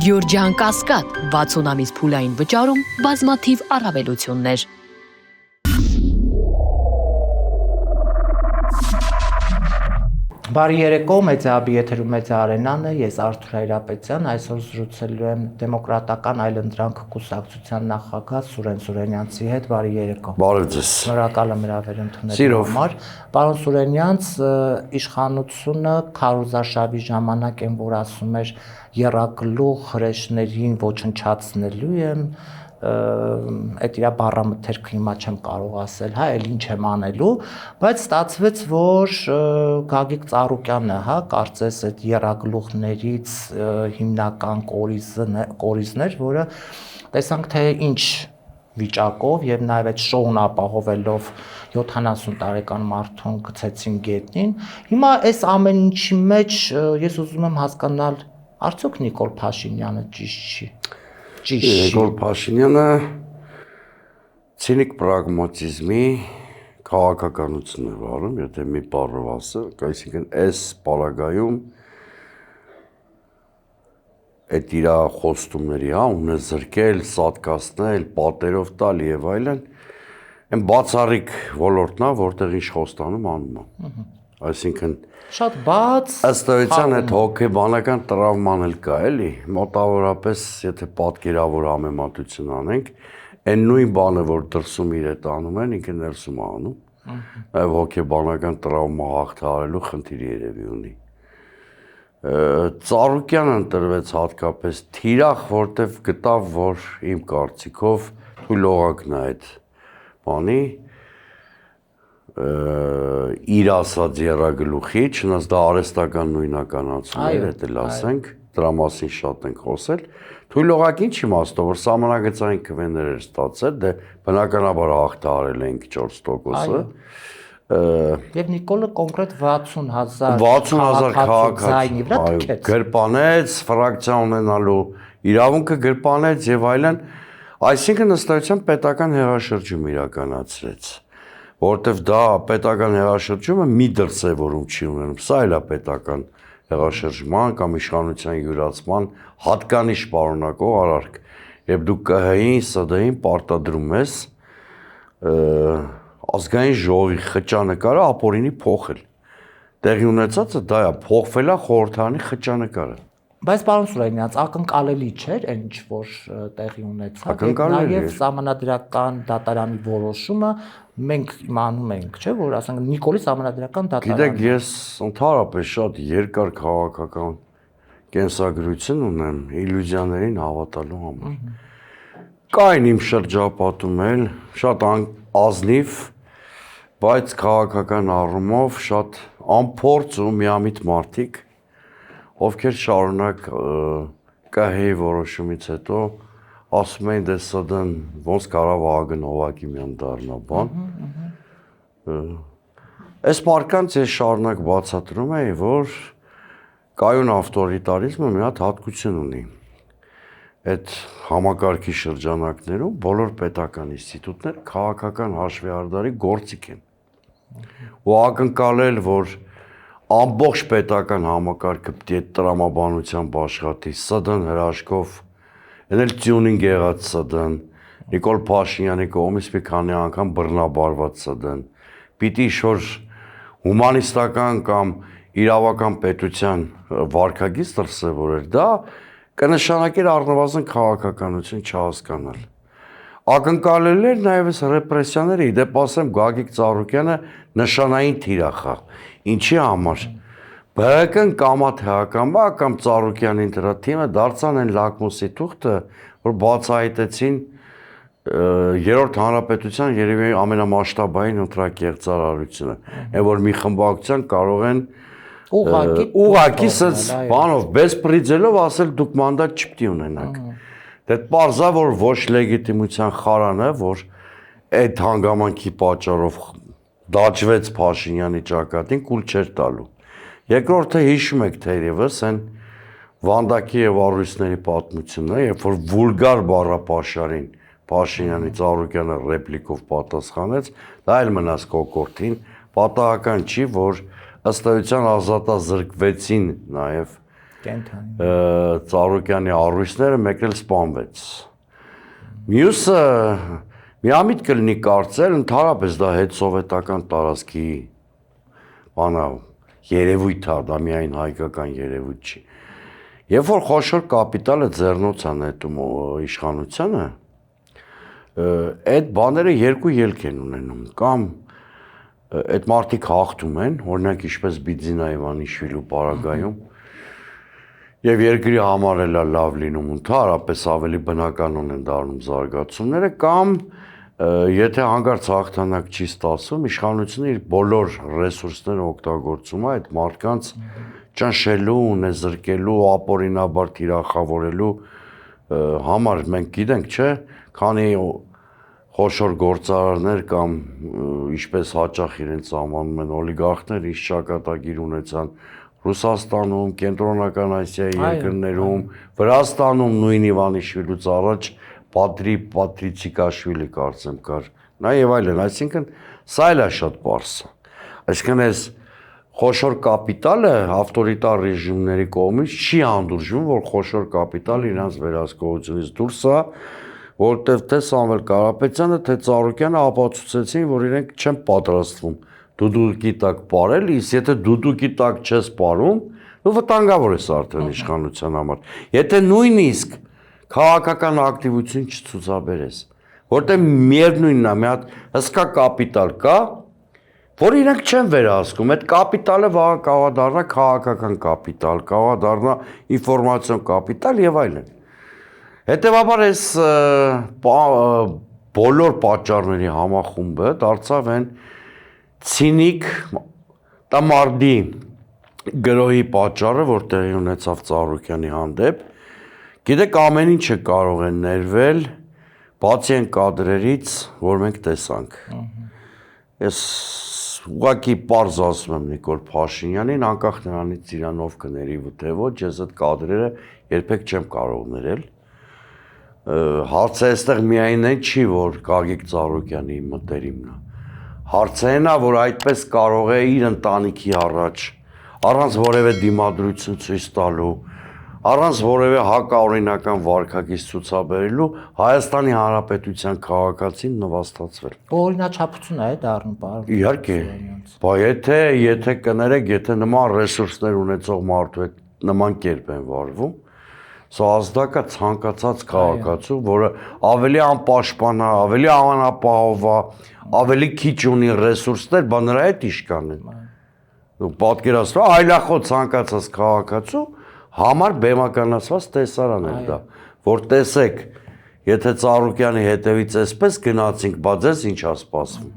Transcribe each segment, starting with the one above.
Գյուրջան Կասկադ 60 ամիս փուլային վճարում բազմաթիվ առավելություններ։ Բարի երեկո, Մեծահաբի եթերում Մեծա Արենան է, ես Արթուր Հայրապետյան, այսօր զրուցելու եմ Դեմոկրատական այլընտրանք կուսակցության նախագահ Սուրեն Սուրենյանցի հետ, բարի երեկո։ Բարև ձեզ։ Շնորհակալ եմ հրավեր ընդունելու համար։ Պարոն Սուրենյանց, իշխանությունը քարոզարշավի ժամանակ են, որ ասում էր եռագլուխ հրեշներին ոչնչացնելու եմ, այդ իր բառամթերքը հիմա չեմ կարող ասել, հա, էլ ինչ եմ անելու, բայց ստացվեց, որ Գագիկ Ծառուկյանը, հա, կարծես այդ եռագլուխներից հիմնական կորիզներ, որը տեսանք թե ինչ վիճակով եւ նաեւ այդ շոուն ապահովելով 70 տարեկան մարդուն գցեցին գետնին։ Հիմա այս ամեն ինչի մեջ ես ուզում եմ հասկանալ, արդյոք Նիկոլ Փաշինյանը ճիշտ չի։ Նիկոլ Փաշինյանը ցինիկ պրագմատիզմի քաղաքականություն է վարում, եթե մի բառով ասել, այսինքն այս պարագայում այդ իր խոստումների, հա, ունը զրկել, սատկացնել, պատերով տալ եւ այլն, այն բացառիկ ոլորտն է, որտեղ ինչ խոստանում անում է։ Այսինքն շատ բաց ըստ էության այդ հոգեբանական տրավման էլ կա, էլի, մոտավորապես, եթե պատկերավոր համեմատություն անենք, այն նույն բանը, որ դրսում իր հետ անում են, ինքը ներսում անում, նաև հոգեբանական տրավմա հաղթահարելու խնդիր երևի ունի։ Ծառուկյանը ընտրվեց հատկապես թիրախ, որտեվ գտավ, որ իմ կարծիքով թույլողակն է այդ բանի, իր ասած եռագլուխի, չնայած դա արհեստական նույնականացում էր, դա էլ ասենք, դրա մասին շատ ենք խոսել, թույլողակ ինչ իմաստով, որ սահմանագծային քվեներ էր ստացել, դե բնականաբար հաղթահարել ենք 4%-ը։ Եվ Նիկոլը կոնկրետ 60,000 քաղաքացի գրպանեց, ֆրակցիա ունենալու իրավունքը գրպանեց եւ այլն, այսինքն ըստ էության պետական հեղաշրջում իրականացրեց, որովհետեւ դա պետական հեղաշրջումը մի դրսևորում չի ունենում, սա էլ է պետական հեղաշրջման կամ իշխանության յուրացման հատկանիշ պարունակող արարք, եւ դու ԿՀ-ին, ՍԴ-ին պարտադրում ես ազգային ժողովի խճանկարը ապօրինի փոխել։ Տեղի ունեցածը դա է, փոխվել է խորհրդարանի խճանկարը։ Բայց պարոն Սուրենյանց, ակնկալելի չէր այն ինչ որ տեղի ունեցավ, նաև սահմանադրական դատարանի որոշումը մենք իմանում ենք, չէ՞, որ ասենք Նիկոլի սահմանադրական դատարանը։ Գիտեք, ես ընդհանրապես շատ երկար քաղաքական կենսագրություն ունեմ իլյուզիաներին հավատալու համար։ Կային իմ շրջապատում էլ շատ ազնիվ, բայց քաղաքական առումով շատ անփորձ ու միամիտ մարդիկ, ովքեր շարունակ ԿՀ-ի որոշումից հետո ասում էին դե ՍԴ-ն ոնց կարավ Վահագն Հովակիմյան դառնա բան։ Այս մարդկանց ես շարունակ բացատրում էի, որ կայուն ավտորիտարիզմը մի հատ հատկություն ունի։ Այդ համակարգի շրջանակներում բոլոր պետական ինստիտուտները քաղաքական հաշվեհարդարի գործիք են։ Ու ակնկալել, որ ամբողջ պետական համակարգը պետք է տրամաբանությամբ աշխատի, ՍԴ-ն հրաշքով, այն էլ տյունինգ եղած ՍԴ-ն, Նիկոլ Փաշինյանի կողմից մի քանի անգամ բռնաբարված ՍԴ-ն, պիտի ինչ-որ հումանիստական կամ իրավական պետության վարքագիծ դրսևորել, դա կնշանակեր առնվազն քաղաքականություն չհասկանալ։ Ակնկալել էր նաև այս ռեպրեսիաները, իդեպ ասեմ Գագիկ Ծառուկյանը նշանային թիրախ է։ Ինչի համար։ ԲՀԿ-ն կամա թեականվա կամ Ծառուկյանի դրա թիմը դարձան են լակմուսի թուղթը, որ բացահայտեցին երրորդ հանրապետության երևի ամենամասշտաբային ընտրակեղծարարությունը, այն որ մի խմբակցության կարող են ուղղակի սենց բանով բեսպրիձելով ասել դուք մանդատ չպետք է ունենաք։ Դա պարզա որ ոչ լեգիտիմության խարանը, որ այդ հանգամանքի պատճառով դաջվեց Փաշինյանի ճակատին, կուլ չէր տալու։ Երկրորդը հիշում եք թերևս այն Վանդակի եւ Առույցների պատմությունը, երբ որ վուլգար բառապաշարին Փաշինյանի Ծառուկյանը ռեպլիկով պատասխանեց, դա էլ մնաց կոկորտին, պատահական չի, որ ըստ էության ազատազրկվեցին նաև Ծառուկյանի առույցները մեկ էլ սպանվեց։ Մյուսը միամիտ կլինի կարծել, ընդհանրապես դա հետսովետական տարածքի բանա երևույթ է, դա միայն հայկական երևույթ չի։ Երբ որ խոշոր կապիտալը ձեռնոց է նետում իշխանությանը, այդ բաները երկու ելք են ունենում, կամ այդ մարդիկ հաղթում են, օրինակ ինչպես Բիձինա Իվանիշվիլու պարագայում, եւ երկրի համար էլ լավ լինում, ընդհանրապես ավելի բնականon են դառնում զարգացումները, կամ եթե հանկարծ հաղթանակ չի ստացվում, իշխանությունը իր բոլոր ռեսուրսները օգտագործում է այդ մարդկանց ճնշելու, ունեզրկելու, ապօրինաբար թիրախավորելու համար։ Մենք գիտենք, չէ, քանի խոշոր գործարարներ կամ ինչպես հաճախ իրենց անվանում են օլիգարխներ, ինչ ճակատագիր ունեցան Ռուսաստանում, Կենտրոնական Ասիայի երկրներում, Վրաստանում նույն Իվանիշվիլուց առաջ Պատրիցիկաշվիլի կարծեմ կար, նա եւ այլն, այսինքն սա էլ է շատ պարզ։ Այսինքն այս խոշոր կապիտալը ավտորիտար ռեժիմների կողմից չի հանդուրժվում, որ խոշոր կապիտալը իրանց վերահսկողությունից դուրս է, որտեվ թե Սամվել Կարապետյանը, թե Ծառուկյանը ապացուցեցին, որ իրենք չեն պատրաստվում դուդուկի տակ ապարել, իսկ եթե դուդուկի տակ չես ապարում, ու վտանգավոր ես արդեն իշխանության համար։ Եթե նույնիսկ քաղաքական ակտիվություն չցուցաբերես, որտեղ միևնույնն է, մի հատ հսկա կապիտալ կա, որ իրենք չեն վերահսկում, այդ կապիտալը վաղը կարող է դառնա քաղաքական կապիտալ, կարող է դառնա ինֆորմացիոն կապիտալ եւ այլն։ Հետևաբար այս բոլոր պատճառների համախումբը դարձավ այն ցինիկ տամարդի գրոհի պատճառը, որ տեղի ունեցավ Ծառուկյանի հանդեպ։ Գիտեք, ամեն ինչը կարող է ներվել, բացի այն կադրերից, որ մենք տեսանք։ Ես ուղղակի պարզ ասում եմ Նիկոլ Փաշինյանին, անկախ նրանից իրանով կներիվի թե ոչ, ես այդ կադրերը երբեք չեմ կարող ներել։ Հարցը այստեղ միայն այն չի, որ Գագիկ Ծառուկյանի մտերիմն է։ Հարցը այն է, որ այդպես կարող է իր ընտանիքի առաջ, առանց որևէ դիմադրություն ցույց տալու, առանց որևէ հակաօրինական վարքագիծ ցուցաբերելու Հայաստանի Հանրապետության քաղաքացին նվաստացվել։ Օրինաչափություն է դառնում, պարոն։ Իհարկե, բայց եթե կներեք, եթե նման ռեսուրսներ ունեցող մարդու հետ նման կերպ են վարվում, սա ազդակա ցանկացած քաղաքացու, որը ավելի անպաշտպան է, ավելի անապահով է, ավելի քիչ ունի ռեսուրսներ, բա նրա հետ իշքան է։ Դու պատկերացրու, այլախոհ ցանկացած քաղաքացու համար բեմականացված տեսարան է դա, որ տեսեք, եթե Ծառուկյանի հետևից էսպես գնացինք, բա ձեզ ինչ է սպասվում։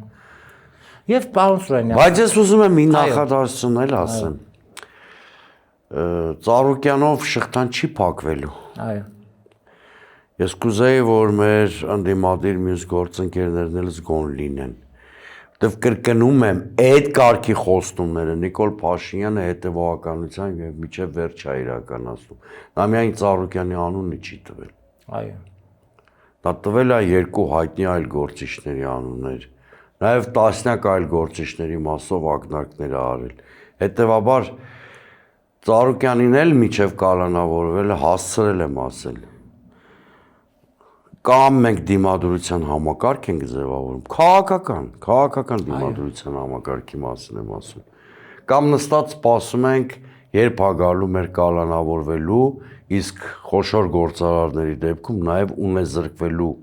Եվ պարոն Սուրենյան, բայց ես ուզում եմ մի նախադասություն էլ ասեմ։ Ծառուկյանով շղթան չի փակվելու։ Այո։ Ես կուզեի, որ մեր ընդդիմադիր մյուս գործընկերներն էլ զգոն լինեն։ Որտեվ կրկնում եմ, այդ կարգի խոստումները Նիկոլ Փաշինյանը հետևողականության եւ միջև վերջ է իրականացնում։ Նա միայն Ծառուկյանի անունը չի տվել։ Այո։ Նա տվել է երկու հայտնի այլ գործիչների անուններ, նաեւ տասնյակ այլ գործիչների մասով ակնարկներ արել։ Հետևաբար Ծառուկյանին էլ միջև կալանավորվել հասցրել եմ ասել։ Կամ մենք դիմադրության համակարգ ենք ձևավորում, քաղաքական դիմադրության համակարգի մասին եմ ասում, կամ նստած սպասում ենք, երբ է գալու մեր կալանավորվելու, իսկ խոշոր գործարարների դեպքում նաև ունեզրկվելու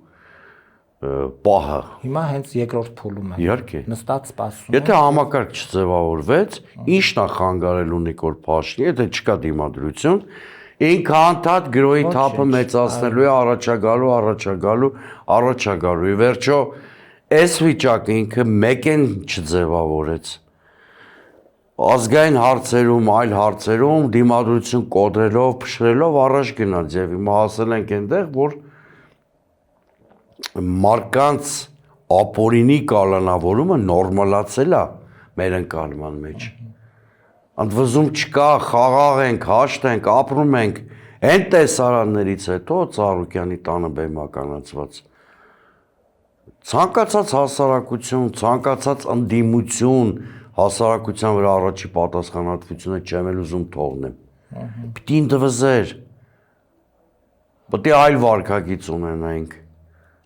պահը։ Հիմա հենց երկրորդ փուլում է։ Իհարկե։ Նստած սպասում։ Եթե համակարգ չձևավորվեց, ի՞նչն է խանգարելու Նիկոլ Փաշինյանը, եթե չկա դիմադրություն, ինքը անդադ գրոհի թափը մեծացնելու է, առաջագալու։ Ի վերջո, այս վիճակը ինքը մեկեն չձևավորեց։ Ազգային հարցերում, այլ հարցերում դիմադրություն կոտրելով, փշրելով առաջ գնաց եւ հիմա հասել ենք այնտեղ, որ մարդկանց ապօրինի կալանավորումը նորմալացել է մեր ընկալման մեջ։ Ընդվզում չկա, խաղաղ ենք, հաշտ ենք, ապրում ենք, այն տեսարաններից հետո Ծառուկյանի տանը բեմականացված ցանկացած հասարակություն, ցանկացած ընդդիմություն, հասարակության վրա առաջի պատասխանատվությունը չեմ էլ ուզում թողնեմ։ Պիտի ընդվզեր։ Պետք է այլ վարկագիծ ունենայինք։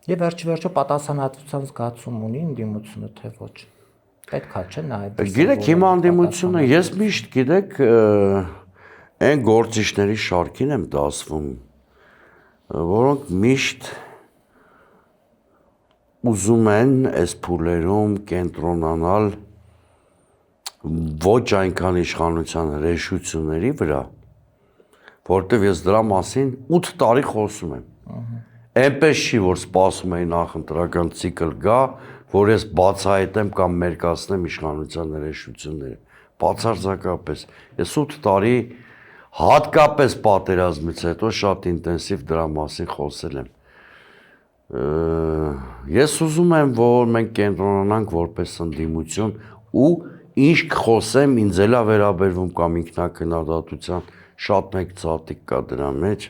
Եվ վերջի պատասխանատվության զգացում ունի ընդդիմությունը թե ոչ։ Պետք է չէ նաև։ Գիտեք, հիմա ընդդիմությունը ես միշտ գիտեք այն գործիչների շարքին եմ դասվում, որոնք միշտ ուզում են այս փուլերում կենտրոնանալ ոչ այնքան իշխանության հրեշությունների վրա, որտեվ ես դրա մասին 8 տարի խոսում եմ։ Այնպես չի, որ սպասում էի նախընտրական ցիկլ գա, որ ես բացահայտեմ կամ մերկացնեմ իշխանության հրեշությունները։ Բացարձակապես։ Ես 8 տարի հատկապես պատերազմից հետո շատ ինտենսիվ դրա մասին խոսել եմ։ Ես ուզում եմ, որ մենք կենտրոնանանք որպես ընդդիմություն ու ինչ կխոսեմ, ինձ էլա վերաբերվում կամ ինքնակնադատության շատ մեծ ծատիկ կա դրա մեջ։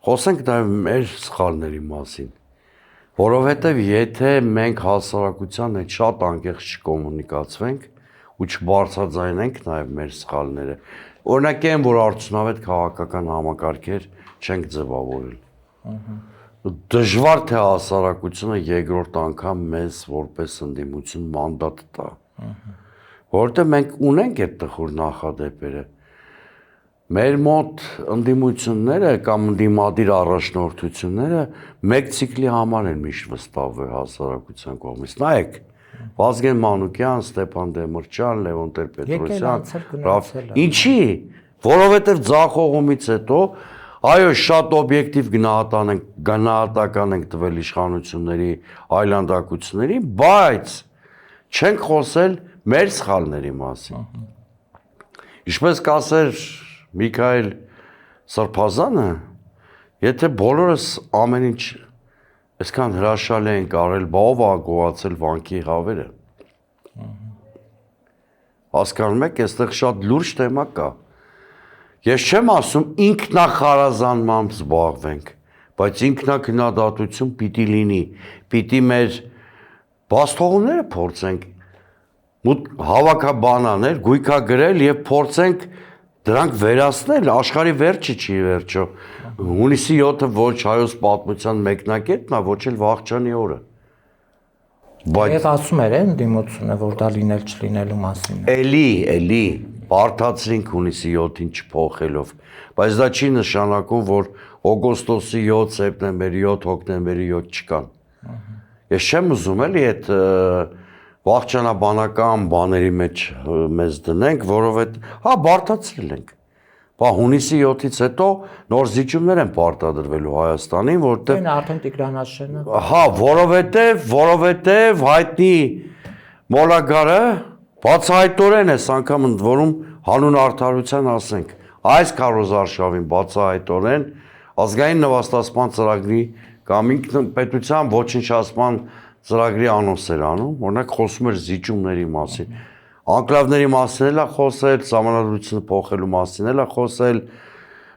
Խոսենք նաև մեր սխալների մասին, որովհետև եթե մենք հասարակության հետ շատ անկեղծ չկոմունիկացվենք ու չբարձրաձայնենք նաև մեր սխալները, օրինակ այն, որ արդյունավետ քաղաքական համակարգեր չենք ձևավորել։ Դժվար թե հասարակությունը երկրորդ անգամ մեզ որպես ընդդիմություն մանդատ տա, որովհետև մենք ունենք այդ տխուր նախադեպերը։ Մեր մոտ ընդդիմությունները կամ ընդդիմադիր առաջնորդությունները մեկ ցիկլի համար են միշտ վստահվել հասարակության կողմից։ Նայեք, Վազգեն Մանուկյան, Ստեփան Դեմիրճյան, Լևոն Տեր-Պետրոսյան, ինչի, որովհետև ձախողումից հետո այո, շատ օբյեկտիվ գնահատական ենք տվել իշխանությունների այլանդակությունների, բայց չենք խոսել մեր սխալների մասին։ Ինչպես կասեր Միքայել Սրբազանը, եթե բոլորս ամեն ինչ այսքան հրաշալի ենք արել, բա ով է գողացել վանքի հավերը։ Հասկանում եք, այստեղ շատ լուրջ թեմա կա։ Ես չեմ ասում ինքնախարազանմամբ զբաղվենք, բայց ինքնակնադատություն պիտի լինի, պիտի մեր բաստողումները փորձենք, հավաքաբանաներ, գույքագրել և փորձենք դրանք վերացնել, աշխարհի վերջը չի վերջո, հունիսի 7-ը ոչ հայոց պատմության մեկնակետն է, ոչ էլ Վաղճանի օրը։ Եվ ասում էր ընդդիմությունը, որ դա լինել չլինելու մասին է։ Էլի, բարդացրինք հունիսի 7-ին չփոխելով, բայց դա չի նշանակում, որ օգոստոսի 7, սեպտեմբերի 7, հոկտեմբերի 7 չկան։ Ես չեմ ուզում էլի այդ վաղճանաբանական բաների մեջ մեզ դնենք, որովհետև հա բարդացրել ենք։ Բա հունիսի 7-ից հետո նոր զիջումներ են պարտադրվելու Հայաստանին, որտեղ Այն արդեն Տիգրան Աշենը։ Հա, որովհետև հայտնի մոլագարը բացահայտորեն է անգամ ընդ որում հանուն արդարության ասենք, այս քարոզարշավին բացահայտորեն ազգային նվաստացման ծրագրի կամ ինքնապետության ոչնչացման ծրագրի անոնս էր անում, օրինակ խոսում էր զիջումների մասին, անկլավների մասին էլ է խոսել, սահմանադրությունը փոխելու մասին էլ է խոսել,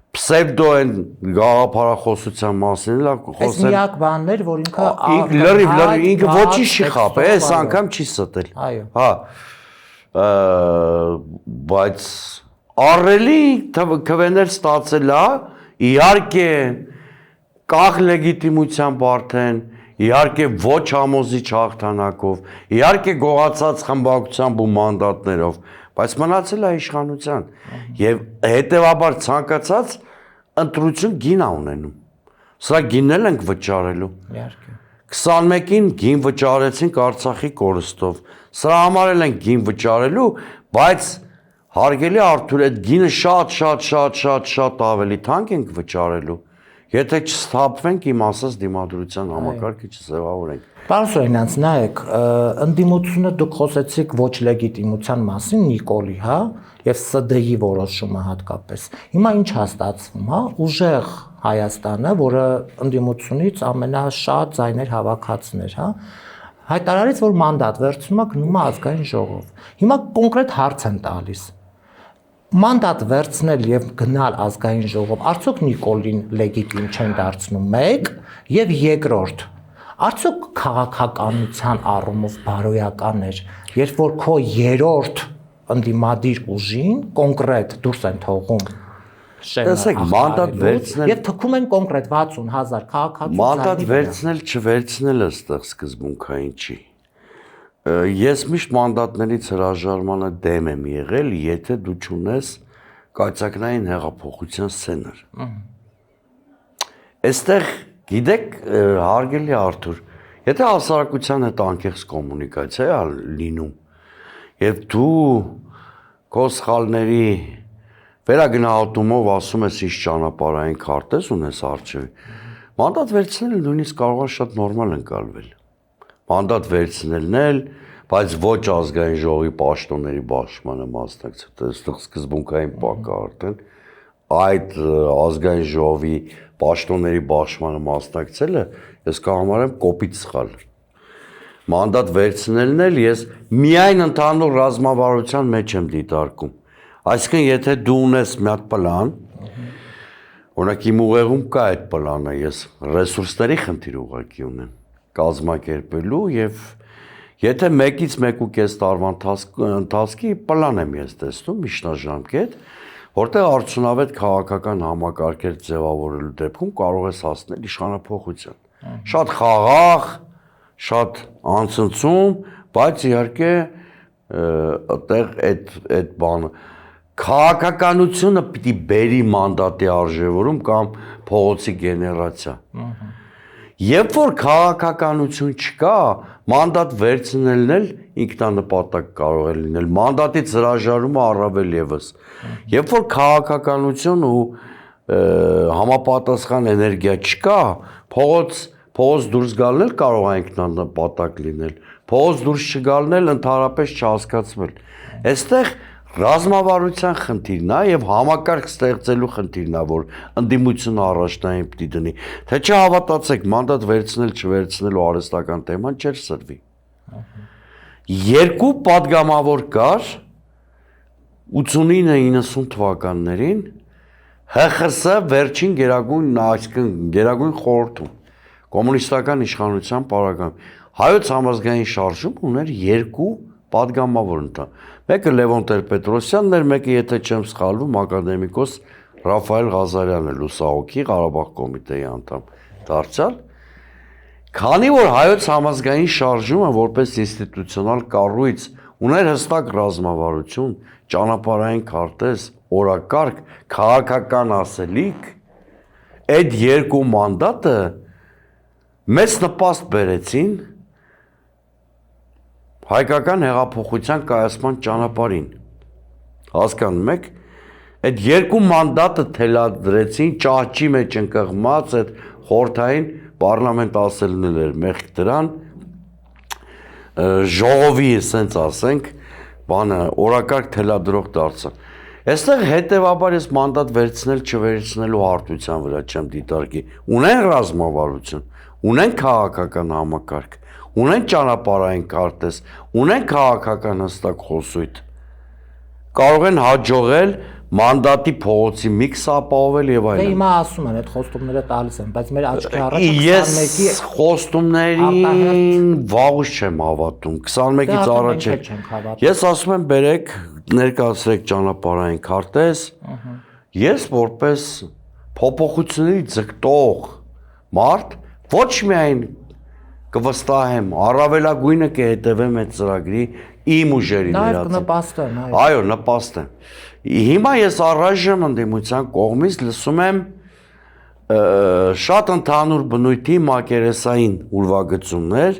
պսևդո են գաղափարախոսության մասին էլ է խոսել։ Այս միակ բանն էր, որ ինքը լրիվ ինքը ոչինչ չի խաբել, այս անգամ չի ստել։ Այո։ Հա, բայց առելի քվեներ ստացել է, իհարկե կախ լեգիտիմությամբ արդեն, իհարկե ոչ համոզիչ հաղթանակով, իհարկե գողացած խմբակցությամբ ու մանդատներով, բայց մնացել է իշխանության եւ հետեւաբար ցանկացած ընտրություն գին է ունենում։ Սա գինն ենք վճարելու։ Իհարկե։ 21-ին գին վճարեցինք Արցախի կորստով։ Սրա համար էլ ենք գին վճարելու, բայց հարգելի Արթուր, այդ գինը շատ ավելի թանկ ենք վճարելու, եթե չսթափվենք իմ ասած դիմադրության համակարգը չձևավորենք։ Պարոն Սուրենյանց, նայեք, ընդդիմությունը դուք խոսեցիք ոչ լեգիտիմության մասին Նիկոլի, հա, եւ ՍԴ-ի որոշումը հատկապես։ Հիմա ինչ հաստատվում, հա, ուժեղ Հայաստանը, որը ընդդիմությունից ամենաշատ ձայներ հավաքածն էր, հա, հայտարարեց, որ մանդատ վերցնում է գնում է ազգային ժողով։ Հիմա կոնկրետ հարց են տալիս։ Մանդատ վերցնել եւ գնալ ազգային ժողով, արդյոք Նիկոլին լեգիտիմ չեն դարձնում, մեկ, եւ երկրորդ, արդյոք քաղաքականության առումով բարոյական էր, երբ որ քո երրորդ ընդդիմադիր ուժին կոնկրետ դուրս են թողում Տեսեք, մանդատ վերցնել եւ թքում են կոնկրետ 60000 քաղաքացու մանդատ վերցնել չվերցնելը ստեղ սկզբունքային չի։ Ես միշտ մանդատներից հրաժարմանը դեմ եմ եղել, եթե դու չունես կայծակնային հեղափոխության սցենար։ Այստեղ գիտեք, հարգելի Արթուր, եթե հասարակության հետ անկեղծ կոմունիկացիա է լինում, եւ դու քո սխալների վերագնահատումով ասում ես ինչ ճանապարհային քարտեզ ունես արժևի, մանդատ վերցնելը նույնիսկ կարող է շատ նորմալ ընկալվել։ Մանդատ վերցնելն էլ, բայց ոչ ազգային ժողովի պաշտոնների պաշտպանը մասնակցել, այստեղ սկզբունքային պակարդ են, այդ ազգային ժողովի պաշտոնների պաշտպանը մասնակցելը ես կհամարեմ կոպիտ սխալ։ Մանդատ վերցնելն էլ ես միայն ընդհանուր ռազմավարության մեջ եմ դիտարկում։ Այսինքն, եթե դու ունես մի հատ պլան, օրինակ իմ ուղեղում կա այդ պլանը, ես ռեսուրսների խնդիր ուղղակի ունեմ կազմակերպելու եւ եթե 1-ից 1.5 տարվա ընթացքի պլան եմ ես տեսնում միջնաժամկետ, որտեղ արդյունավետ քաղաքական համակարգեր ձևավորելու դեպքում կարող ես հասնել իշխանափոխության։ Շատ խաղաղ, շատ անցնցում, բայց իհարկե այդտեղ այդ բանը քաղաքականությունը պիտի բերի մանդատի արժևորում կամ փողոցի գեներացիա։ Երբ որ քաղաքականություն չկա, մանդատ վերցնելն էլ ինքնանպատակ կարող է լինել, մանդատից հրաժարումը առավել եւս։ Երբ որ քաղաքականություն ու համապատասխան էներգիա չկա, փողոց դուրս գալն էլ կարող է ինքնանպատակ լինել, փողոց դուրս չգալն էլ ընդհանրապես չհասկացվել։ Այստեղ ռազմավարության խնդիրն է եւ համակարգ ստեղծելու խնդիրն է, որ ընդդիմությունը առաջնային պիտի դնի։ Թե չհավատացեք, մանդատ վերցնել չվերցնելու արհեստական թեման չէր սրվի։ Երկու падգամավոր կար 89-90 թվականներին ՀԽՍ վերջին գերագույն խորհրդում կոմունիստական իշխանության պարագայում հայոց համազգային շարժում ուներ երկու падգամավոր ընտան։ Մեկը Լևոն Տեր-Պետրոսյանն էր, մեկը, եթե չեմ սխալվում, ակադեմիկոս Ռաֆայել Ղազարյանն է, լուսահոգի Ղարաբաղ կոմիտեի անդամ դարձյալ։ Քանի որ հայոց համազգային շարժումը որպես ինստիտուցիոնալ կառույց ուներ հստակ ռազմավարություն, ճանապարհային քարտեզ, օրակարգ, քաղաքական ասելիք, այդ երկու մանդատը մեծ նպաստ բերեցին հայկական հեղափոխության կայացման ճանապարհին։ Հասկանում եք, այդ երկու մանդատը թելադրեցին ճահճի մեջ ընկղմած այդ խորհրդային պարլամենտ ասելն էր մեղք դրան ժողովի, ասենք ասենք, բանը օրակարգ թելադրող դարձան։ Այստեղ հետևաբար ես մանդատ վերցնել չվերցնելու հարթության վրա չեմ դիտարկի։ Ունեն ռազմավարություն, ունեն քաղաքական համակարգ, ունեն ճանապարհային քարտեզ, ունեն քաղաքական հստակ խոսույթ։ Կարող են հաջողել մանդատի փողոցի միքս ապահովել եւ այլն։ Դե հիմա ասում են այդ խոստումները տալիս են, բայց մեր աչքի առաջ 21-ի ես խոստումներին վաղուց չեմ հավատում։ 21-ից առաջ ես ասում եմ բերեք ներկայացրեք ճանապարհային քարտեզ։ Ես որպես փոփոխությունների ձգտող մարդ ոչ միայն կվստահեմ, առավելագույնը կհետևեմ այդ ծրագրի իմ ուժերի ներածին։ Նպաստեն, այո, նպաստեն։ Հիմա ես առայժմ ընդդիմության կողմից լսում եմ շատ ընդհանուր բնույթի մակերեսային ուրվագծումներ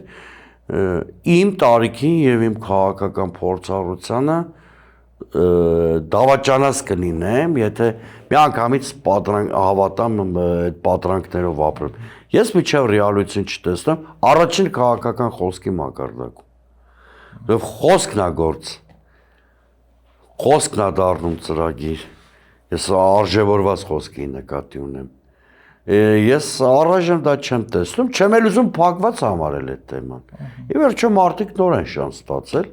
իմ տարիքին եւ իմ քաղաքական փորձառությանը դավաճանած կլինեմ, եթե միանգամից հավատամ այդ պատրանքներով ապրեմ։ Ես միջև ռեալություն չտեսնեմ առաջին քաղաքական խոսքի մակարդակում։ Եվ խոսքն է գործ։ Խոսքն է դառնում ծրագիր։ Ես արժևորված խոսքի նկատի ունեմ։ Ես առայժմ դա չեմ տեսնում, չեմ էլ ուզում փակված համարել այդ թեման։ Ի վերջո մարդիկ նոր են շանս ստացել,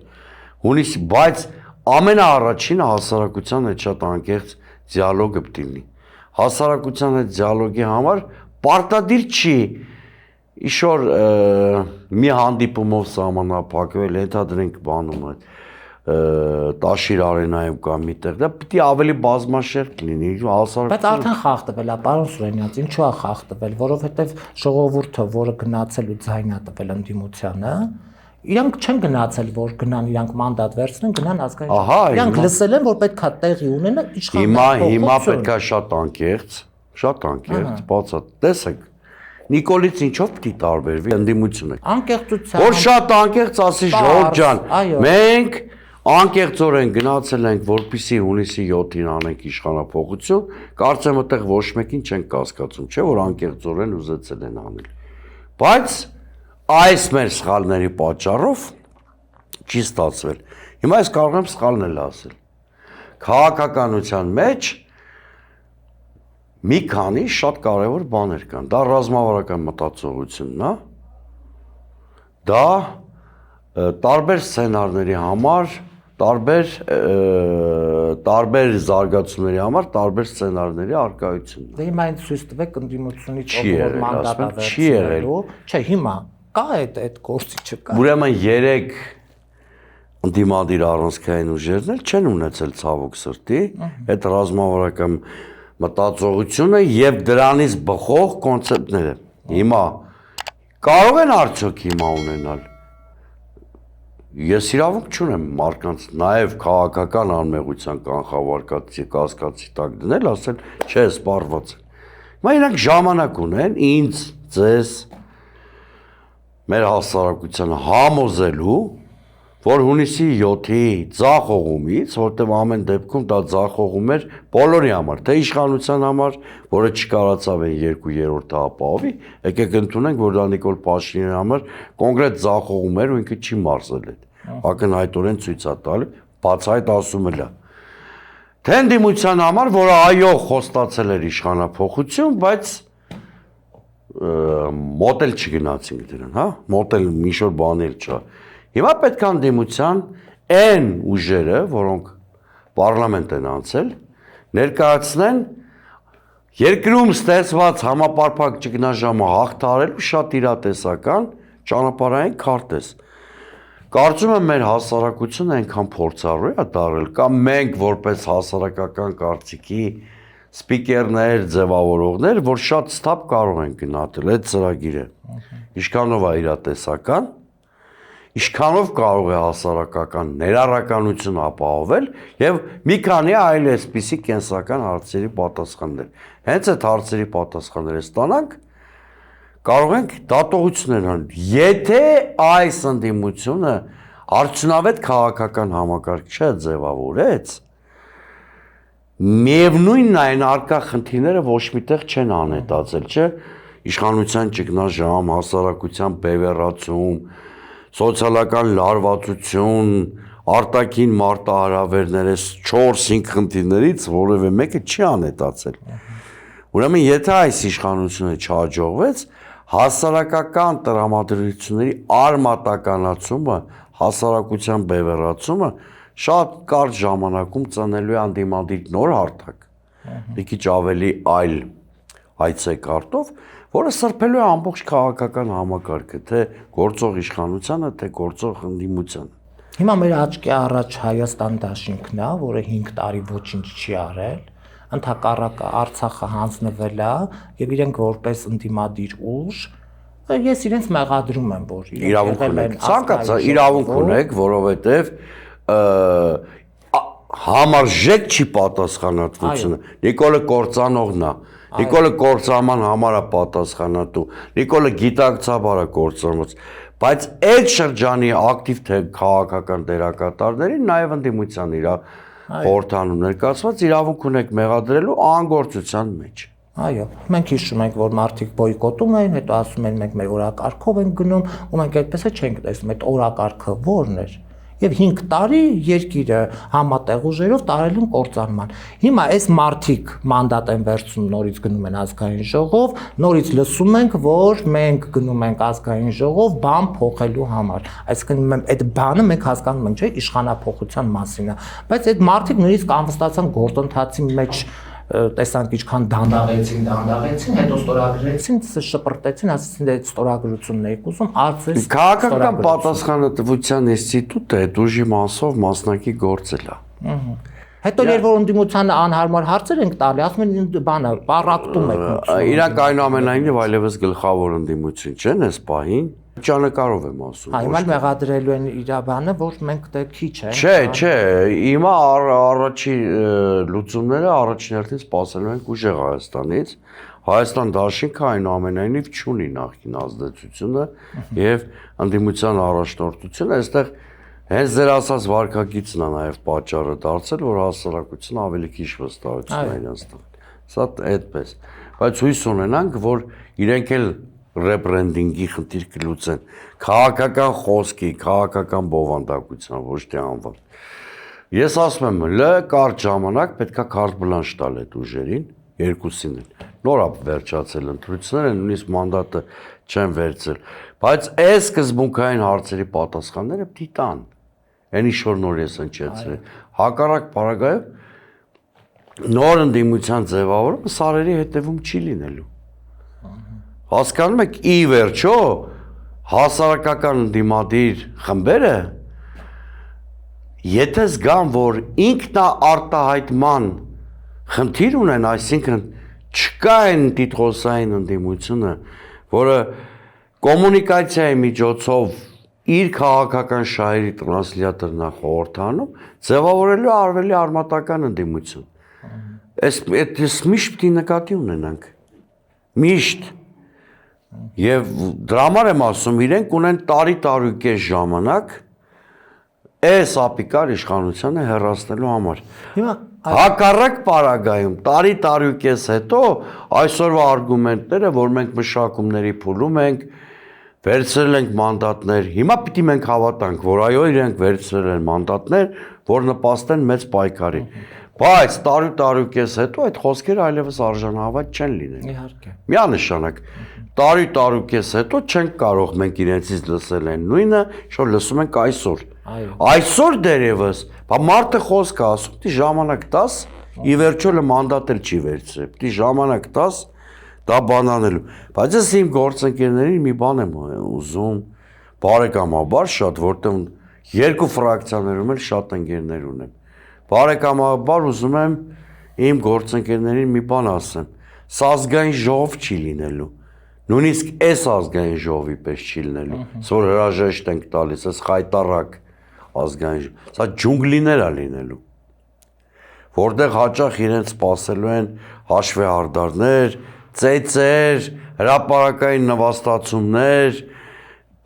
հունիսի, բայց ամենաառաջինը հասարակության հետ շատ անկեղծ դիալոգը պետք է լինի։ Հասարակության հետ դիալոգի համար պարտադիր չի իշոր մի հանդիպումով սահմանափակվել, ենթադրենք բանում այդ Տաշիր արենայում կամ միտեղ, դա պիտի ավելի բազմաշերտ լինի, հասարակ։ Բայց արդեն խախտվել է, պարոն Սուրենյանց, ինչու է խախտվել, որովհետև ժողովուրդը, որը գնացել ու ձայն է տվել ընդդիմությանը, իրանք չեն գնացել, որ գնան իրանք մանդատ վերցնեն, գնան ազգային։ Իրանք լսել են, որ պետքա տեղի ունենա իշխանական։ Հիմա պետքա շատ անկեղծ, բացա, տեսեք, Նիկոլից ինչով պիտի տարբերվի ընդդիմությունը։ Անկեղծությամբ։ Որ շատ անկեղծ ասի Ժորժ ջան, մենք անկեղծորեն գնացել ենք, որպեսզի հունիսի 7-ին անենք իշխանափոխություն, կարծեմ այդտեղ ոչ մեկին չեն կասկածում, չէ՞ որ անկեղծորեն ուզեցել են անել։ Բայց այս մեր սխալների պատճառով չի ստացվել։ Հիմա ես կարող եմ սխալն էլ ասել։ Քաղաքականության մեջ մի քանի շատ կարևոր բաներ կան։ Դա ռազմավարական մտածողությունն է։ Դա տարբեր սցենարների համար, տարբեր զարգացումների համար տարբեր սցենարների արկայությունն է։ Դե հիմա ինձ ցույց տվեք ընդդիմությունից ով մանդատը վերցնելու։ Չէ, հիմա կա այդ գործի չկա։ Ուրեմն 3 ընդդիմադիր առանցքային ուժերն էլ չեն ունեցել ցավոք սրտի այդ ռազմավարական մտածողությունը եւ դրանից բխող կոնցեպտները։ Հիմա կարող են արդյոք հիմա ունենալ։ Ես իրավունք չունեմ մարդկանց նաեւ քաղաքական անմեղության կանխավարկածի կասկածի տակ դնել, ասել, չէ, սպառված են։ Հիմա իրանք ժամանակ ունեն ինձ, ձեզ, մեր հասարակությանը համոզելու, որ հունիսի 7-ի ձախողումից, որտեղ ամեն դեպքում դա ձախողում էր բոլորի համար, թե իշխանության համար, որը չկարացավ այն 2/3-ը ապահովի, եկեք ընդունենք, որ դա Նիկոլ Փաշինյանի համար կոնկրետ ձախողում էր ու ինքը չի մարզել այդ։ Ակնհայտորեն ցույց է տալի, բացահայտ ասում էլ է։ Թե ընդդիմության համար, որը այո խոստացել էր իշխանափոխություն, բայց մոտ էլ չգնացինք դրան, հա, մոտ էլ մի-շոր բան էլ չա։ Հիմա պետք է ընդդիմության այն ուժերը, որոնք պարլամենտ են անցել, ներկայացնեն երկրում ստեղծված համապարփակ ճգնաժամը հաղթահարելու շատ իրատեսական ճանապարհային քարտեզ։ Կարծում եմ մեր հասարակությունը այնքան փորձառու է դարել, կամ մենք որպես հասարակական կարծիքի սպիկերներ, ձևավորողներ, որ շատ ստապ կարող են գնահատել այդ ծրագիրը։ Ինչքանով է իրատեսական, ինչքանով կարող է հասարակական ներառականություն ապահովել եւ մի քանի այլ այսպիսի կենսական հարցերի պատասխաններ։ Հենց այդ հարցերի պատասխանները ստանանք, կարող ենք դատողություններ անել։ Եթե այս ընդդիմությունը արդյունավետ քաղաքական համակարգ չձևավորեց, միևնույնն է, այն արկա խնդիրները ոչ միտեղ չեն անհետացել, չէ՞։ Իշխանության ճգնաժամ, հասարակության բևեռացում, սոցիալական լարվածություն, արտաքին մարտահրավերներ, այս 4-5 խնդիրներից որևէ մեկը չի անհետացել։ Ուրեմն եթե այս իշխանությունը չհաջողվեց, հասարակական տրամադրությունների արմատականացումը, հասարակության բևեռացումը շատ կարճ ժամանակում ծնելու է անդիմադիր նոր հարթակ, մի քիչ ավելի այլ այցեկարտով, որը սրբելու է ամբողջ քաղաքական համակարգը, թե գործող իշխանությանը, թե գործող ընդդիմությանը։ Հիմա մեր աչքի առաջ Հայաստան դաշինքն է, որը 5 տարի ոչինչ չի արել, ընդհակառակը Արցախը հանձնվել է եւ իրենք որպես ընդդիմադիր ուժ, ես իրենց մեղադրում եմ, որ իրավունք ունեք, ցանկացած իրավունք ունեք, որովհետեւ համարժեք չի պատասխանատվությունը։ Նիկոլը կործանողն է։ Նիկոլը կործանման համար է պատասխանատու։ Նիկոլը գիտակցաբար է կործանված։ Բայց այդ շրջանի ակտիվ թե քաղաքական դերակատարներին նաև ընդդիմության իր խորհրդանում ներկայացված իրավունք ունեք մեղադրելու անգործության մեջ։ Այո, մենք հիշում ենք, որ մարդիկ բոյկոտում էին, հետո ասում են մենք մեր օրակարգով ենք գնում, ու մենք այդպես չենք տեսնում, այդ օրակարգը ո՞րն էր։ Եվ 5 տարի երկիրը համատեղ ուժերով տարել են կործանման։ Հիմա այս մարդիկ մանդատ են վերցնում, նորից գնում են ազգային ժողով, նորից լսում ենք, որ մենք գնում ենք ազգային ժողով բան փոխելու համար։ Այսինքն այդ բանը մենք հասկանում ենք, չէ՞, իշխանափոխության մասին է։ Բայց այդ մարդիկ նույնիսկ անվստացան գործընթացի մեջ տեսանք ինչքան դանդաղեցին, հետո ստորագրեցին, շպրտեցին, ասեցին դե ստորագրությունն եք ուզում, արծես Քաղաքական պատասխանատվության ինստիտուտը այդ ուժի մասով մասնակի գործել է։ Հետո երբ որ ընդդիմությանը անհարմար հարցեր ենք տալի, ասում են բանը, պարակտում եք։ Իրանք այնուամենայնիվ այլևս գլխավոր ընդդիմություն չեն այս պահին, ճանեկարով եմ ասում։ Հիմա մեղադրելու են իր բանը, որ մենք դե քիչ ենք։ Չէ, հիմա առաջի լուծումները առաջին սպասելու ենք ուժեղ Հայաստանից։ Հայաստան դաշինքը այնուամենայնիվ չունի նախկին ազդեցությունը եւ ընդդիմության առաջնորդությունը, այստեղ հենց ձեր ասած վարկագիծն է նաև պատճառը դարձել, որ հասարակությունը ավելի քիչ վստահություն է իրենց տվել։ Սա այդպես։ Բայց հույս ունենանք, որ իրենք էլ ռեբրենդինգի խնդիր կլուծեն, քաղաքական խոսքի, քաղաքական բովանդակության, ոչ թե անվան։ Ես ասում եմ, կարճ ժամանակ պետքա կարտ բլանշ տալ այդ ուժերին, երկուսին են։ Նոր է վերջացել ընտրությունները, նույնիսկ մանդատը չեն վերցրել, բայց այս սկզբունքային հարցերի պատասխանները պիտի տան։ Այն ինչ որ նոր ես ընչեցրել։ Հակառակ պարագայում նոր ընդդիմության ձևավորումը սարերի հետևում չի լինելու։ Հասկանում եք, ի վերջո հասարակական ընդդիմադիր խմբերը եթե զգան, որ ինքնաարտահայտման խնդիր ունեն, այսինքն չկա այն տիտղոսային ընդդիմությունը, որը կոմունիկացիայի միջոցով իր քաղաքական շահերի տրանսլյատորն է խորհրդանում, ձևավորելու արվելի արմատական ընդդիմություն։ Այս միշտ պիտի նկատի ունենանք։ Միշտ։ Եվ դրա համար եմ ասում, իրենք ունեն տարի-տարուկես ժամանակ այս ապիկար իշխանությանը հեռացնելու համար։ Հակառակ պարագայում տարի-տարուկես հետո այսօրվա արգումենտները, որ մենք մշակումների փուլում ենք, վերցրել ենք մանդատներ, հիմա պիտի մենք հավատանք, որ այո, իրենք վերցրել են մանդատներ, որ նպաստեն մեծ պայքարի։ Բայց տարուկես հետո այդ խոսքերը այլևս արժանահավատ չեն լինել։ Իհարկե։ Միանշանակ տարուկես հետո չենք կարող մենք իրենցից լսել այն նույնը, որ լսում ենք այսօր։ Այսօր դերևս, բա մարդը խոսք է ասում, պիտի ժամանակ տաս, ի վերջո մանդատ էլ չի վերցրել, պիտի ժամանակ տաս դա բանանելու։ Բայց ես իմ գործընկերներին մի բան եմ ուզում, բարեկամաբար շատ, որտեղ երկու ֆրակցիաներում էլ շատ ընկերներ ունեմ։ Բարեկամաբար ուզում եմ իմ գործընկերներին մի բան ասեմ, սա ազգային ժողով չի լինելու։ Նույնիսկ այս ազգային ժողովի պես չի լինելու, որ հրաժեշտ ենք տալիս, այս խայտառակ ազգային ժողով, սա ջունգլիներ է լինելու, որտեղ հաճախ իրենց սպասելու են հաշվեհարդարներ, ծեծեր, հրապարակային նվաստացումներ,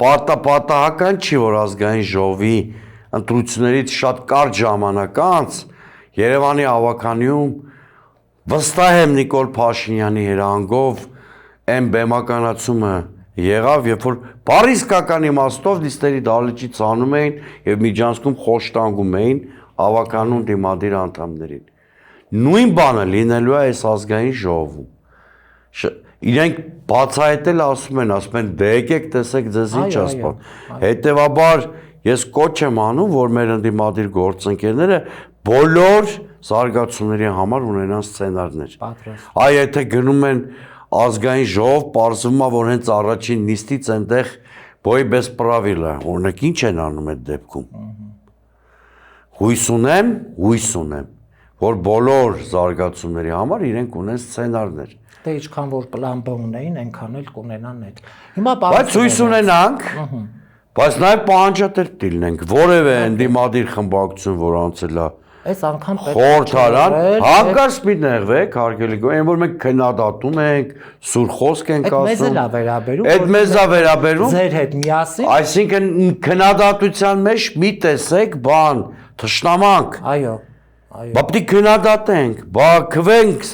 պատահական չի, որ ազգային ժողովի ընտրություններից շատ կարճ ժամանակ անց Երևանի ավականիում վստահ եմ Նիկոլ Փաշինյանի հրահանգով այն բեմականացումը եղավ, երբ որ բառիսկական իմաստով լիստերի դահլիճից անում էին եւ միջանցքում խոշտանգում էին ավականուն դիմադիր անդամներին։ Նույն բանը լինելու է այս ազգային ժողովում։ Իրենք բացահայտել ասում են դե եկեք տեսեք ձեզ ինչ ասպան։ Հետևաբար ես կոչ եմ անում, որ մեր ընդդիմադիր գործընկերները բոլոր զարգացումների համար ունենան սցենարներ։ Այ եթե գնում են ազգային ժողով, պարզվում է, որ հենց առաջին նիստից այնտեղ բոյ без правила, օրինակ ինչ են անում այդ դեպքում։ Հույս ունեմ, որ բոլոր զարգացումների համար իրենք ունեն սցենարներ։ Դե ինչքան որ պլան B ունեին, այնքան էլ կունենան այդ։ Հիմա բայց հույս ունենանք, բայց նաև պահանջատեր դիլնենք, որևէ ընդդիմադիր խմբակցություն, որ անցել է այս անգամ խորհրդարան, հանկարծ մի նեղվեք, հարգելի գո, այն որ մենք քննադատում ենք, սուր խոսք ենք ասում։ Այդ մեզ է վերաբերում։ Ձեր հետ միասին։ Այսինքն քննադատության մեջ մի տեսեք բան, թշնամանք։ Այո։ Բա պիտի քննադատենք, բա քվենք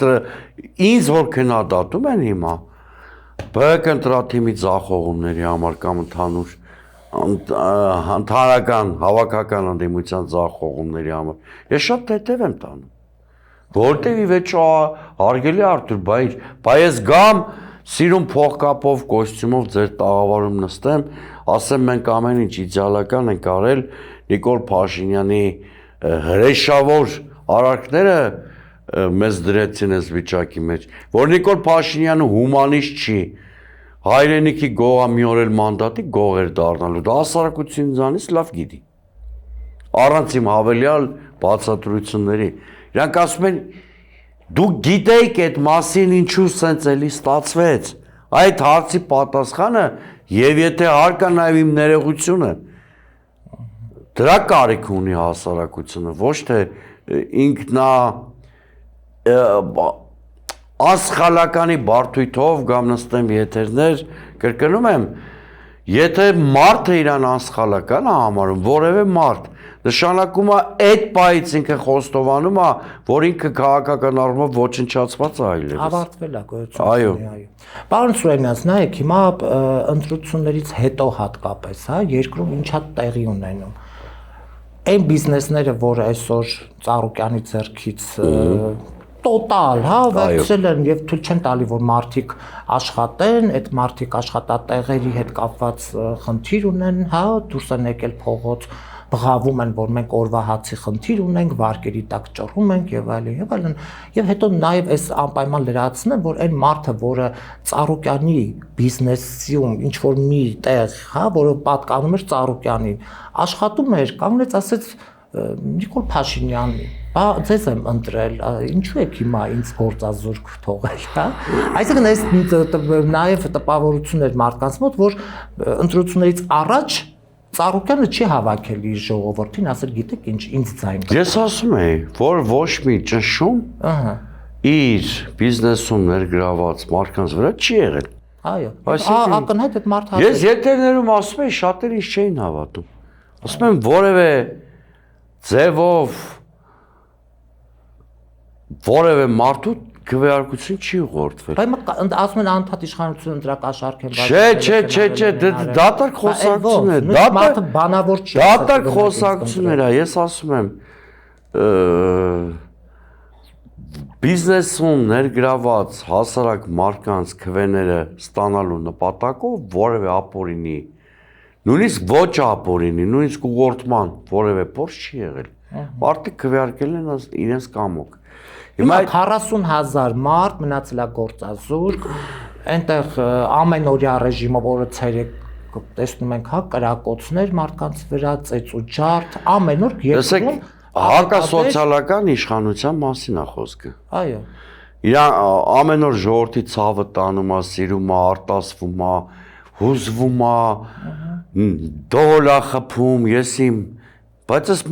ինձ որ քննադատում են հիմա։ ԲՀԿ ընտրաթիմի ձախողումների համար կամ ընդհանրական հավաքական ընդդիմության ձախողումների համար ես շատ թեթև եմ տանում, որտեղ ի վերջո հարգելի Արթուր, բա ես գամ սիրուն փողկապով, կոստյումով ձեր տաղավարում նստեմ, ասեմ մենք ամեն ինչ իդեալական ենք արել, Նիկոլ Փաշինյանի հրեշավոր արարքները մեզ դրեցին այս վիճակի մեջ, որ Նիկոլ Փաշինյանը հումանիստ չի, հայրենիքի գողա մի օր էլ մանդատի գող էր դառնալու, դա հասարակությունից լավ գիտի։ Առանց իմ հավելյալ բացատրությունների։ Իրանք ասում են, դուք գիտեիք այդ մասին ինչու սենց էլի ստացվեց։ Այդ հարցի պատասխանը եւ եթե հարկա նաեւ իմ ներողությունը դրա կարիք ունի հասարակությունը, ոչ թե ինքնա ասխալականի բարդույթով կամ նստեմ եթերներ, կրկնում եմ, եթե մարդը իրան ասխալական է համարում, որևէ մարդ, նշանակում է այդ պայից ինքը խոստովանում է, որ ինքը քաղաքական առումով ոչնչացված է այլևս։ Ավարտվել է գոյությունը։ Այո։ Պարոն Սուրենյանց, նայեք, հիմա ընտրություններից հետո հատկապես, հա, երկրում ինչա տեղի ունենում։ Այն բիզնեսները, որ այսօր Ծառուկյանի ձեռքից տոտալ, հա, վերցրել են եւ թույլ չեն տալի, որ մարդիկ աշխատեն, այդ մարդիկ աշխատատեղերի հետ կապված խնդիր ունեն, հա, դուրս են եկել փողոց, բղավում են, որ մենք օրվա հացի խնդիր ունենք, վարկերի տակ ճռում ենք եւ այլն, եւ հետո նաեւ այս անպայման լրացնեմ, որ այն մարդը, որը Ծառուկյանի բիզնեսում ինչ որ մի տեղ, հա, որը պատկանում էր Ծառուկյանին, աշխատում էր, կանգնեց ասեց Նիկոլ Փաշինյանի, բա ձեզ եմ ընտրել, ինչու եք հիմա ինձ գործազուրկ թողել, հա? Այսինքն այս նաև տպավորություն էր մարդկանց մոտ, որ ընտրություններից առաջ Ծառուկյանը չի հավաքել իր ժողովրդին, ասել գիտեք ինչ, ինձ ձայն կա։ Ես ասում եմ, որ ոչ մի ճնշում իր բիզնեսում ներգրաված մարդկանց վրա չի եղել։ Այո, ակնհայտ այդ մարդը։ Ես եթերներում ասում եմ, շատերը ինձ չէին հավատում։ Ասում եմ, որևէ ձևով որևէ մարդու քվեարկություն չի ուղղորդվել։ Բայց ասում են անդադ իշխանություն ընտրակաշառք են Չէ, դատարկ խոսակցություն է, մարդը բանավոր չի։ Դատարկ խոսակցություն է, ես ասում եմ բիզնեսում ներգրաված հասարակ մարդկանց քվեները ստանալու նպատակով որևէ ապօրինի, նույնիսկ ոչ ապօրինի, նույնիսկ ուղղորդման որևէ փորձ չի եղել։ Մարդիկ քվեարկել են իրենց կամոք։ Հիմա 40,000 մարդ մնացել է գործազուրկ, այնտեղ ամենօրյա ռեժիմով օրը ցերեկ տեսնում ենք, հա, կրակոցներ մարդկանց վրա, ծեծուջարդ, ամեն օր երկրում հարկասոցիալական իշխանության մասին է խոսքը։ Այո։ Իրան ամեն օր ժողովրդի ցավը տանում է, սիրում է, արտասվում է, հուզվում է, դոլա խփում, ես իմ, բայց այս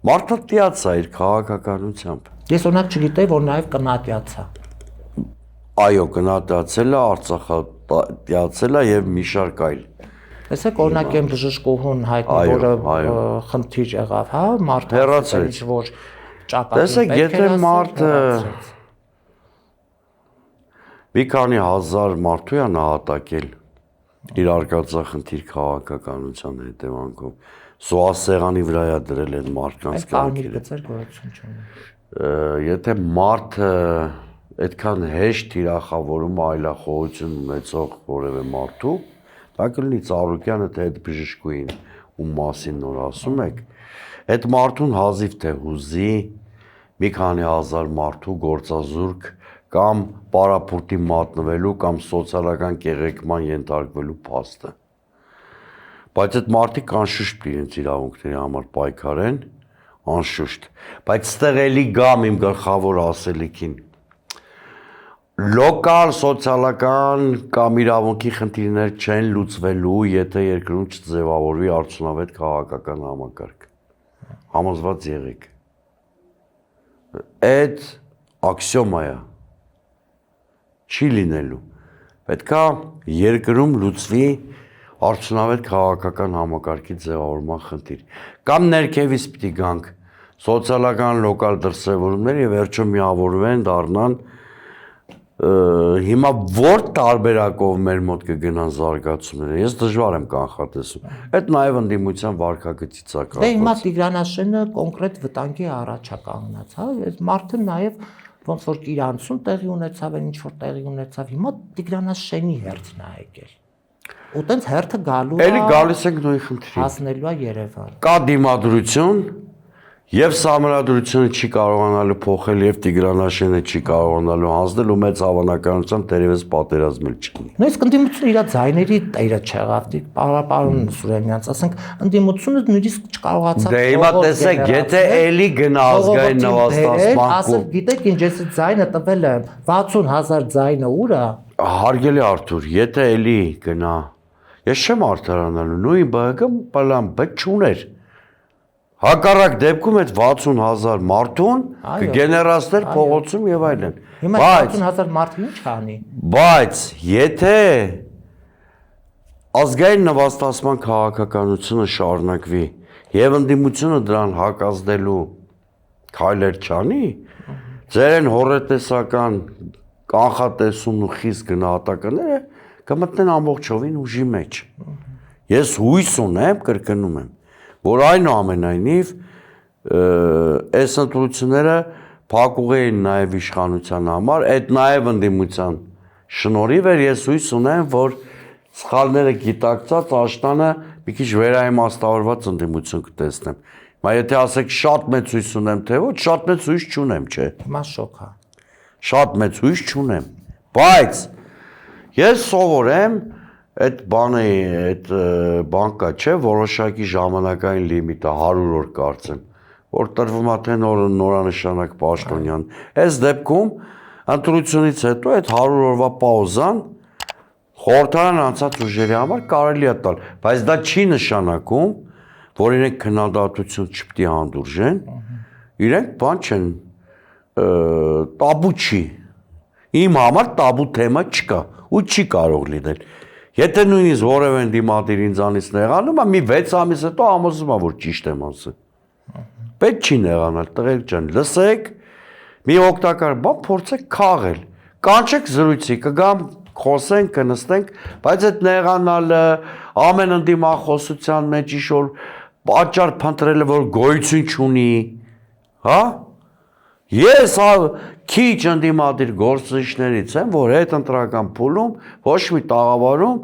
մարդը տիած է իր քաղաքականությամբ։ Ես օրինակ չգիտեի, որ նաև կնատյացա։ Այո, կնատյացել է, Արցախը տյացել է եւ մի շարք այլ։ Տեսեք, օրինակ եմ բժշկուհուն հայտնի, որը խնդիր եղավ, հա, մարդը ինչ որ ճակատին։ Տեսեք, եթե մարդը մի քանի հազար մարդու է նահատակել իր արկածախնդիր քաղաքականության հետևանքով, զոհասեղանի վրա է դրել են մարդկանց կարգերը։ Եթե մարդը այդքան հեշտ թիրախավորում այլախոհություն ունեցող որևէ մարդու, դա կլինի Ծառուկյանը թե այդ բժշկուհին, ում մասին նոր ասում եք, այդ մարդուն հազիվ թե հուզի մի քանի հազար մարդու գործազուրկ կամ պարապուրտի մատնվելու կամ սոցիալական կեղեքման ենթարկվելու փաստը։ Բայց այդ մարդիկ անշուշտ իրենց իրավունքների համար պայքարեն, անշուշտ, բայց ստեղ էլի գամ իմ գլխավոր ասելիքին։ Լոկալ սոցիալական կամ իրավունքի խնդիրներ չեն լուծվելու, եթե երկրում չձևավորվի արդյունավետ քաղաքական համակարգ։ Համոզված եղեք։ Այդ աքսիոմա է։ Չի լինելու։ Պետք է երկրում լուծվի արդյունավետ քաղաքական համակարգի ձևավորման խնդիր։ Կամ ներքևից պիտի գանք սոցիալական լոկալ դրսևորումներ եւ վերջո միավորվեն դառնան հիմա որ տարբերակով մեր մոտ կգնան զարգացումները, ես դժվար եմ կանխատեսում։ Այդ նաև ընդդիմության վարքագծից է կապված։ Դե հիմա Տիգրանաշենը կոնկրետ վտանգի առաջ է կանգնած, հա, այս մարդը նաև ոնց որ իրանցում տեղի ունեցավ, ինչ որ տեղի ունեցավ, հիմա Տիգրանաշենի հերթն է եկել։ Ու տենց հերթը գալու է։ Էլի գալիս ենք նույն խնդրին։ Հասնելու է Երևան։ Կա դիմադրություն Եվ Սամրադրությունը չի կարողանալու փոխել եւ Տիգրանաշենը չի կարողանալու հանձնել ու մեծ հավանականությամբ դերևս պատերազմել չլինի։ Նույնիսկ ընդդիմությունը իր ձայների տերը չեղավ, պարոն Սուրենյանց, ասենք ընդդիմությունը նույնիսկ չկարողացավ։ Դե հիմա տեսեք, եթե էլի գնա ազգային նվաստացման ասել, գիտեք ինչ, ես ձայնը տվել եմ 60000 ձայնը ուր է։ Հարգելի Արթուր, եթե էլի գնա, ես չեմ արդարանալու, նույն ԲՀԿ պլան B չուներ։ Հակառակ դեպքում այդ 60000 մարդուն կգեներացներ փողոցում եւ այլն։ Հիմա 60000 մարդը ինչ անի։ Բայց եթե ազգային նվաստացման քաղաքականությունը շարունակվի եւ ընդդիմությունը դրան հակազդելու քայլեր չանի, ձերեն հորետեսական կանխատեսումն ու խիստ գնահատականները կմտնեն ամբողջովին ուժի մեջ։ Ես հույս ունեմ, կրկնում եմ, որ այնուամենայնիվ այս ընտրությունները փակուղ էին նաև իշխանության համար, այդ նաև ընդդիմության շնորհիվ էր, ես հույս ունեմ, որ սխալները գիտակցած աշտանը մի քիչ վերաիմաստավորված ընդդիմություն կտեսնեմ։ Հիմա եթե ասեք շատ մեծ հույս ունեմ, թե ոչ, շատ մեծ հույս չունեմ, չէ։ Հիմա շոկ է։ Շատ մեծ հույս չունեմ, բայց ես սովորեմ այդ բանը, այդ բանկա չէ, որոշակի ժամանակային լիմիտը 100 օր կարծեմ, որ տրվում է թե նորանշանակ պաշտոնյան։ Այս դեպքում ընտրությունից հետո այդ 100 օրվա պաուզան խորհրդարան անցած ուժերի համար կարելի է տալ, բայց դա չի նշանակում, որ իրենք քննադատություն չպետք է հանդուրժեն, իրենք բան չեն, տաբու չի։ Իմ համար տաբու թեմա չկա ու չի կարող լինել։ Եթե նույնիսկ որևէ դիմադիր ինձանից նեղանում է, մի 6 ամիս հետո համոզում եմ, որ ճիշտ եմ ասել։ Պետք չի նեղանալ, տղերք ջան, լսեք, մի օգտակար բան փորձեք քաղել։ Կանչեք զրույցի, կգամ, խոսենք, կնստենք, բայց այդ նեղանալը ամեն ընդդիմախոսության մեջ իշոր պատճառ փնտրելը, որ գոյություն չունի, հա? Ես քիչ ընդդիմադիր գործիչներից եմ, որ այդ ընտրական փուլում ոչ մի տաղավարում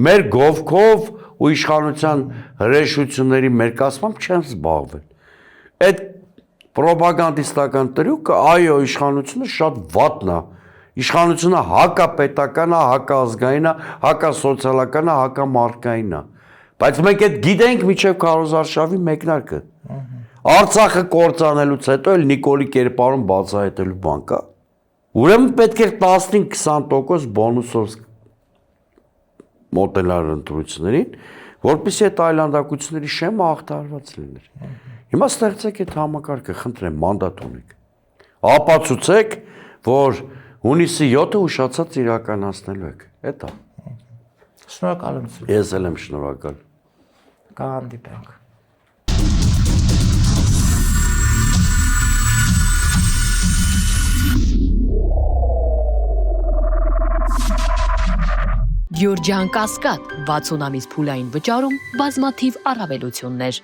մեր գովքով ու իշխանության հրեշությունների մերկացմամբ չեն զբաղվել։ Այդ պրոպագանդիստական տրյուկը, այո, իշխանությունը շատ վատն է։ Իշխանությունը հակապետական է, հակազգային է, հակասոցիալական է, հակամարտկային է։ Բայց մենք այդ գիտենք միջև քարոզարշավի մեկնարկը։ Արցախը կործանելուց հետո էլ Նիկոլի կերպարում բացահայտելու բան կա։ Ուրեմն պետք է 15-20% բոնուսով մոտենալ ընտրություններին, որպեսզի այդ այլանդակությունների շեմը ախտարված լիներ։ Հիմա ստեղծեք այդ համակարգը, խնդրեմ, մանդատ ունեք։ Ապացուցեք, որ հունիսի 7-ը ուշացած իրականացնելու եք։ Էդ է։ Շնորհակալ եմ։ Ես էլ եմ շնորհակալ։ Կհանդիպենք։ Գյուրջան Կասկադ 60 ամիս փուլային վճարում բազմաթիվ առավելություններ։